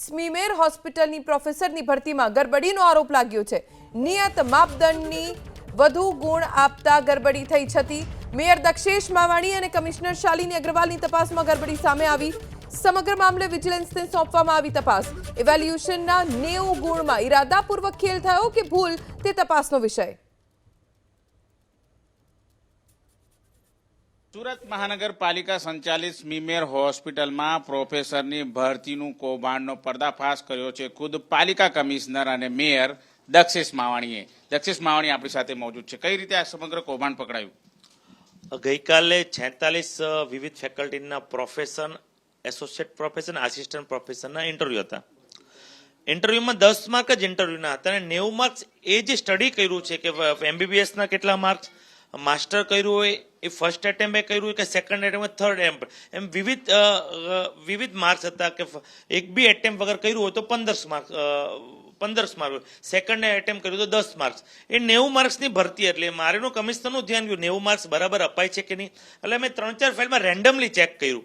સ્મીમેર હોસ્પિટલની પ્રોફેસરની ભરતીમાં ગરબડીનો આરોપ લાગ્યો છે। નિયત માપદંડની વધુ ગુણ આપતા ગરબડી થઈ છતી। મેયર દક્ષેશ માવાણી અને કમિશનર શાલિની અગ્રવાલની તપાસમાં ગરબડી સામે આવી। સમગ્ર મામલે વિજિલન્સને સોંપવામાં આવી તપાસ। ઇવેલ્યુએશનના 90 ગુણમાં ઇરાદાપૂર્વક ખેલ થયો કે ભૂલ તે તપાસનો વિષય। સુરત મહાનગરપાલિકા સંચાલિત સ્મીમેર હોસ્પિટલમાં પ્રોફેસરની ભરતીનું કૌભાંડનો પર્દાફાશ કર્યો છે ખુદ પાલિકા કમિશનર અને મેયર દક્ષેશ માવાણીએ। દક્ષેશ માવાણી આપણી સાથે મોજૂદ છે। કઈ રીતે આ સમગ્ર કૌભાંડ પકડાયું? ગઈકાલે 46 વિવિધ ફેકલ્ટીના પ્રોફેસર, એસોસિએટ પ્રોફેસર, આસિસ્ટન્ટ પ્રોફેસરના ઇન્ટરવ્યુ હતા। ઇન્ટરવ્યુમાં 10 માર્ક જ ઇન્ટરવ્યુના હતા અને 90 માર્ક્સ એ જે સ્ટડી કર્યું છે કે એમબીબીએસના કેટલા માર્ક્સ, માસ્ટર કર્યું હોય એ ફર્સ્ટ એટેમ્પ કર્યું હોય કે સેકન્ડ એટેમ્પ, થર્ડ એટેમ્પ, એમ વિવિધ માર્ક્સ હતા કે એક બી એટેમ્પ વગર કર્યું હોય તો 15 માર્ક, સેકન્ડ એટેમ્પ કર્યું તો 10 માર્ક્સ, એ 90 માર્ક્સની ભરતી। એટલે મારેનું કમિશનરનું ધ્યાન ગયું 90 માર્ક્સ બરાબર અપાય છે કે નહીં। એટલે મેં 3-4 ફાઇલમાં રેન્ડમલી ચેક કર્યું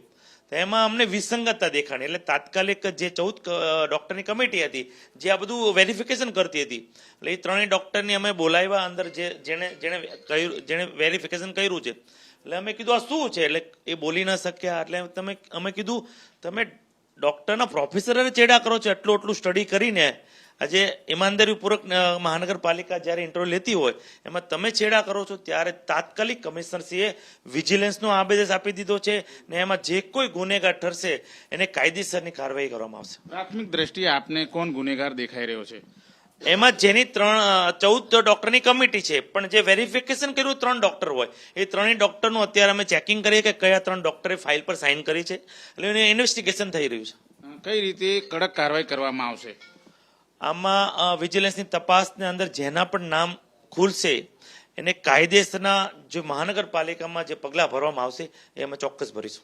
તો એમાં અમને વિસંગતતા દેખાણી। એટલે તાત્કાલિક જે 14 ડોક્ટરની કમિટી હતી જે આ બધું વેરિફિકેશન કરતી હતી, એટલે એ ત્રણેય ડોક્ટરની અમે બોલાવ્યા અંદર, જેણે વેરિફિકેશન કર્યું છે। એટલે અમે કીધું આ શું છે, એટલે એ બોલી ન શક્યા। એટલે અમે કીધું તમે ડોક્ટરના પ્રોફેસરે ચેડા કરો છો, એટલું સ્ટડી કરીને આજે ઈમાનદારીપૂર્વક મહાનગરપાલિકા જ્યારે ઇન્ટરવ્યુ લેતી હોય એમાં તમે છેડા કરો છો, ત્યારે તાત્કાલિક કમિશનરશ્રીએ વિજિલન્સનો આદેશ આપી દીધો છે ને એમાં જે કોઈ ગુનેગાર ઠરશે એને કાયદેસરની કાર્યવાહી કરવામાં આવશે। પ્રાથમિક દ્રષ્ટિએ આપને કોણ ગુનેગાર દેખાઈ રહ્યો છે? એમાં જેની 14 ડોક્ટરની કમિટી છે, પણ જે વેરિફિકેશન કર્યું 3 ડોક્ટર હોય, એ ત્રણેય ડોક્ટરનું અત્યારે અમે ચેકિંગ કરીએ કે કયા 3 ડોક્ટરે ફાઇલ પર સાઇન કરી છે। એટલે એનું ઇન્વેસ્ટિગેશન થઈ રહ્યું છે। કઈ રીતે કડક કાર્યવાહી કરવામાં આવશે? આમાં વિજિલન્સની તપાસની અંદર જેના પણ નામ ખુલશે એને કાયદેસરના જે મહાનગરપાલિકામાં જે પગલાં ભરવામાં આવશે એ અમે ચોક્કસ ભરીશું।